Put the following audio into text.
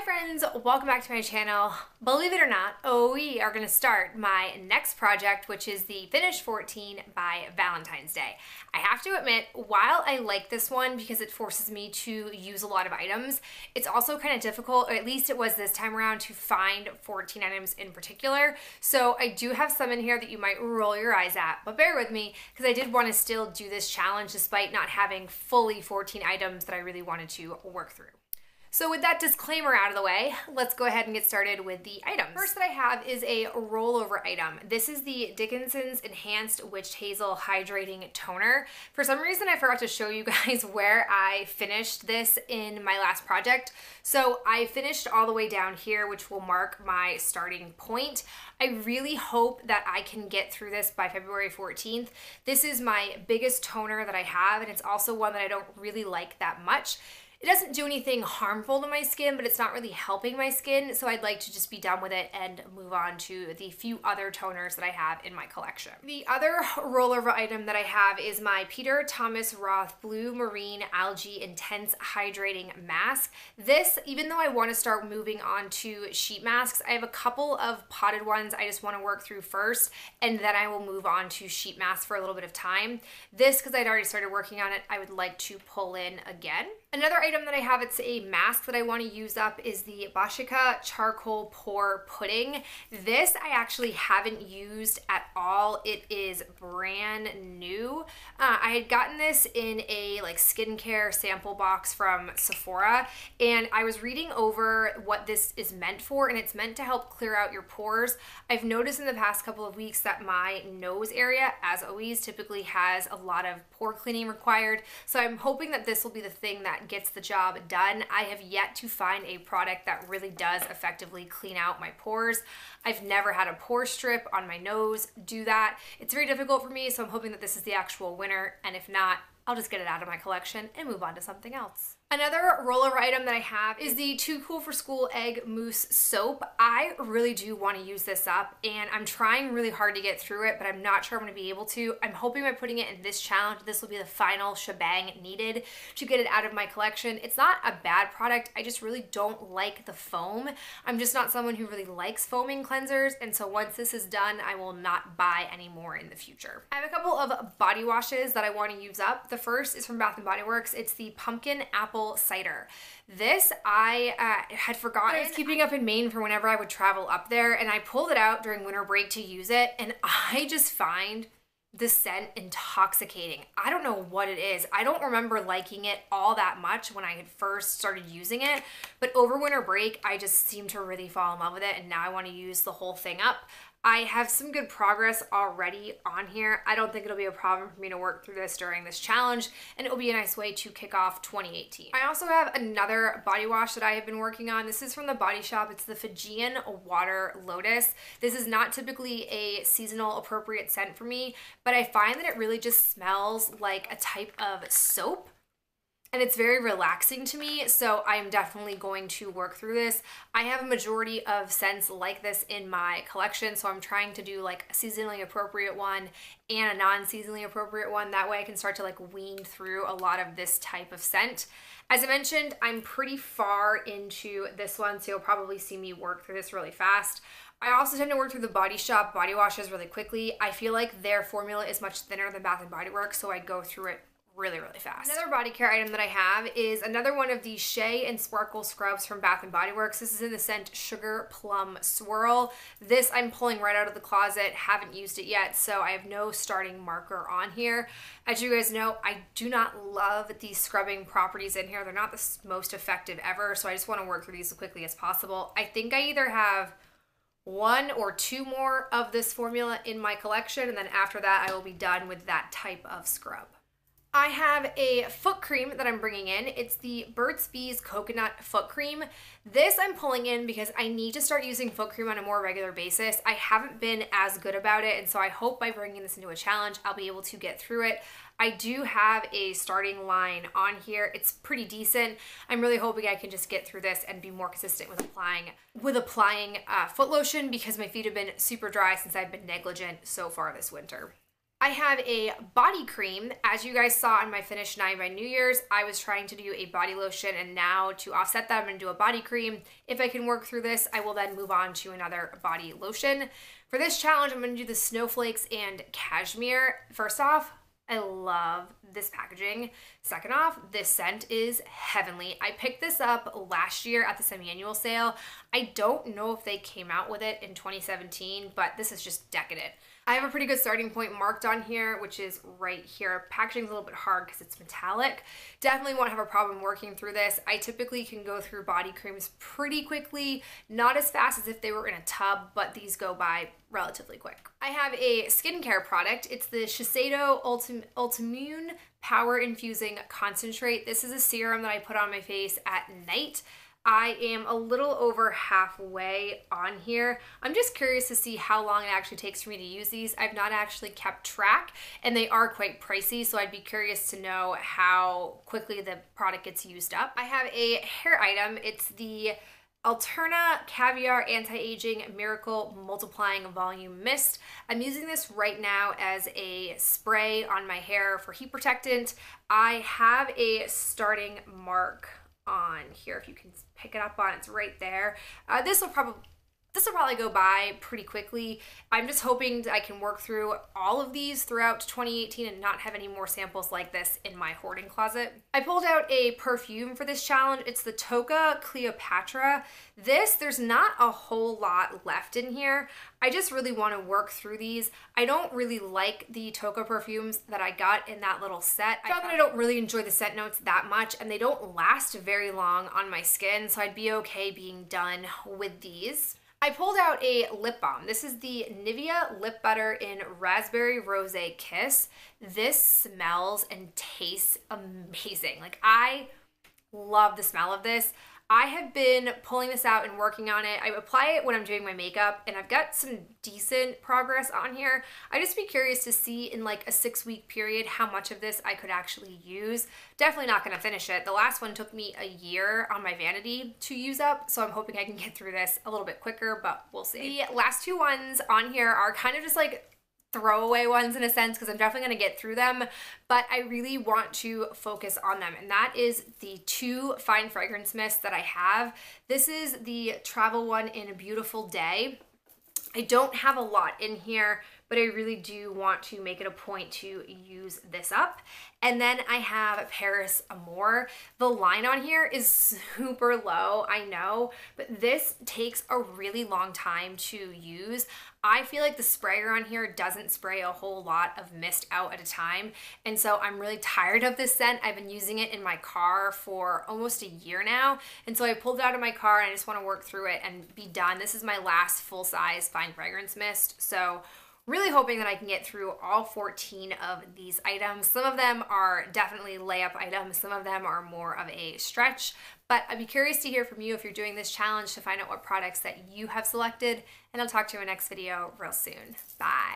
Hi friends, welcome back to my channel. Believe it or not, we are going to start my next project, which is the Finish 14 by Valentine's Day. I have to admit, while I like this one because it forces me to use a lot of items, it's also kind of difficult, or at least it was this time around, to find 14 items in particular. So I do have some in here that you might roll your eyes at, but bear with me because I did want to still do this challenge despite not having fully 14 items that I really wanted to work through. So with that disclaimer out of the way, let's go ahead and get started with the items. First that I have is a rollover item. This is the Dickinson's Enhanced Witch Hazel Hydrating Toner. For some reason, I forgot to show you guys where I finished this in my last project. So I finished all the way down here, which will mark my starting point. I really hope that I can get through this by February 14th. This is my biggest toner that I have, and it's also one that I don't really like that much. It doesn't do anything harmful to my skin, but it's not really helping my skin, so I'd like to just be done with it and move on to the few other toners that I have in my collection. The other rollover item that I have is my Peter Thomas Roth Blue Marine Algae Intense Hydrating Mask. This, even though I want to start moving on to sheet masks, I have a couple of potted ones I just want to work through first, and then I will move on to sheet masks for a little bit of time. This, because I'd already started working on it, I would like to pull in again. Another item that I have, it's a mask that I want to use up, is the Bashika Charcoal Pore Pudding. This I actually haven't used at all. It is brand new. I had gotten this in a skincare sample box from Sephora, and I was reading over what this is meant for, and it's meant to help clear out your pores. I've noticed in the past couple of weeks that my nose area, as always, typically has a lot of pore cleaning required, so I'm hoping that this will be the thing that gets the job done. I have yet to find a product that really does effectively clean out my pores. I've never had a pore strip on my nose do that. It's very difficult for me, so I'm hoping that this is the actual winner, and if not, I'll just get it out of my collection and move on to something else. Another rollover item that I have is the Too Cool for School Egg Mousse Soap. I really do want to use this up, and I'm trying really hard to get through it, but I'm not sure I'm going to be able to. I'm hoping by putting it in this challenge, this will be the final shebang needed to get it out of my collection. It's not a bad product, I just really don't like the foam. I'm just not someone who really likes foaming cleansers, and so once this is done, I will not buy any more in the future. I have a couple of body washes that I want to use up. The first is from Bath & Body Works. It's the Pumpkin Apple Cider. This I had forgotten. I was keeping up in Maine for whenever I would travel up there, and I pulled it out during winter break to use it, and I just find the scent intoxicating. I don't know what it is. I don't remember liking it all that much when I had first started using it, but over winter break, I just seemed to really fall in love with it, and now I want to use the whole thing up. I have some good progress already on here. I don't think it'll be a problem for me to work through this during this challenge, and it will be a nice way to kick off 2018. I also have another body wash that I have been working on. This is from the Body Shop. It's the Fijian Water Lotus. This is not typically a seasonal appropriate scent for me, but I find that it really just smells like a type of soap, and it's very relaxing to me, so I'm definitely going to work through this. I have a majority of scents like this in my collection, so I'm trying to do like a seasonally appropriate one and a non-seasonally appropriate one. That way I can start to wean through a lot of this type of scent. As I mentioned, I'm pretty far into this one, so you'll probably see me work through this really fast. I also tend to work through the Body Shop body washes really quickly. I feel like their formula is much thinner than Bath & Body Works, so I go through it really fast. Another body care item that I have is another one of the Shea and Sparkle scrubs from Bath & Body Works. This is in the scent Sugar Plum Swirl. This I'm pulling right out of the closet, haven't used it yet, so I have no starting marker on here. As you guys know, I do not love these scrubbing properties in here. They're not the most effective ever, so I just want to work through these as quickly as possible. I think I either have one or two more of this formula in my collection, and then after that I will be done with that type of scrub. I have a foot cream that I'm bringing in. It's the Burt's Bees Coconut Foot Cream. This I'm pulling in because I need to start using foot cream on a more regular basis. I haven't been as good about it, and so I hope by bringing this into a challenge, I'll be able to get through it. I do have a starting line on here. It's pretty decent. I'm really hoping I can just get through this and be more consistent with applying foot lotion because my feet have been super dry since I've been negligent so far this winter. I have a body cream. As you guys saw on my Finish 9 by New Year's, I was trying to do a body lotion, and now to offset that, I'm gonna do a body cream. If I can work through this, I will then move on to another body lotion. For this challenge, I'm gonna do the snowflakes and cashmere. First off, I love this packaging. Second off, this scent is heavenly. I picked this up last year at the semi-annual sale. I don't know if they came out with it in 2017, but this is just decadent. I have a pretty good starting point marked on here, which is right here. Packaging's a little bit hard because it's metallic. Definitely won't have a problem working through this. I typically can go through body creams pretty quickly, not as fast as if they were in a tub, but these go by relatively quick. I have a skincare product. It's the Shiseido Ultimune Power Infusing Concentrate. This is a serum that I put on my face at night. I am a little over halfway on here. I'm just curious to see how long it actually takes for me to use these. I've not actually kept track, and they are quite pricey, so I'd be curious to know how quickly the product gets used up. I have a hair item. It's the Alterna Caviar Anti-Aging Miracle Multiplying Volume Mist. I'm using this right now as a spray on my hair for heat protectant. I have a starting mark on here. If you can pick it up on, it's right there. This will probably go by pretty quickly. I'm just hoping I can work through all of these throughout 2018 and not have any more samples like this in my hoarding closet. I pulled out a perfume for this challenge. It's the Tocca Cleopatra. There's not a whole lot left in here. I just really want to work through these. I don't really like the Tocca perfumes that I got in that little set. I found that I don't really enjoy the scent notes that much, and they don't last very long on my skin, so I'd be okay being done with these. I pulled out a lip balm. This is the Nivea Lip Butter in Raspberry Rose Kiss. This smells and tastes amazing. Like, I love the smell of this. I have been pulling this out and working on it. I apply it when I'm doing my makeup, and I've got some decent progress on here. I'd just be curious to see in like a 6-week period how much of this I could actually use. Definitely not gonna finish it. The last one took me a year on my vanity to use up, so I'm hoping I can get through this a little bit quicker, but we'll see. The last two ones on here are kind of just like throwaway ones in a sense, because I'm definitely going to get through them, but I really want to focus on them, and that is the two fine fragrance mists that I have. This is the Travel one in A Beautiful Day. I don't have a lot in here, but I really do want to make it a point to use this up. And then I have Paris Amour. The line on here is super low, I know, but this takes a really long time to use. I feel like the sprayer on here doesn't spray a whole lot of mist out at a time, and so I'm really tired of this scent. I've been using it in my car for almost a year now, and so I pulled it out of my car and I just want to work through it and be done. This is my last full-size fine fragrance mist, so really hoping that I can get through all 14 of these items. Some of them are definitely layup items, some of them are more of a stretch, but I'd be curious to hear from you if you're doing this challenge to find out what products that you have selected, and I'll talk to you in my next video real soon. Bye.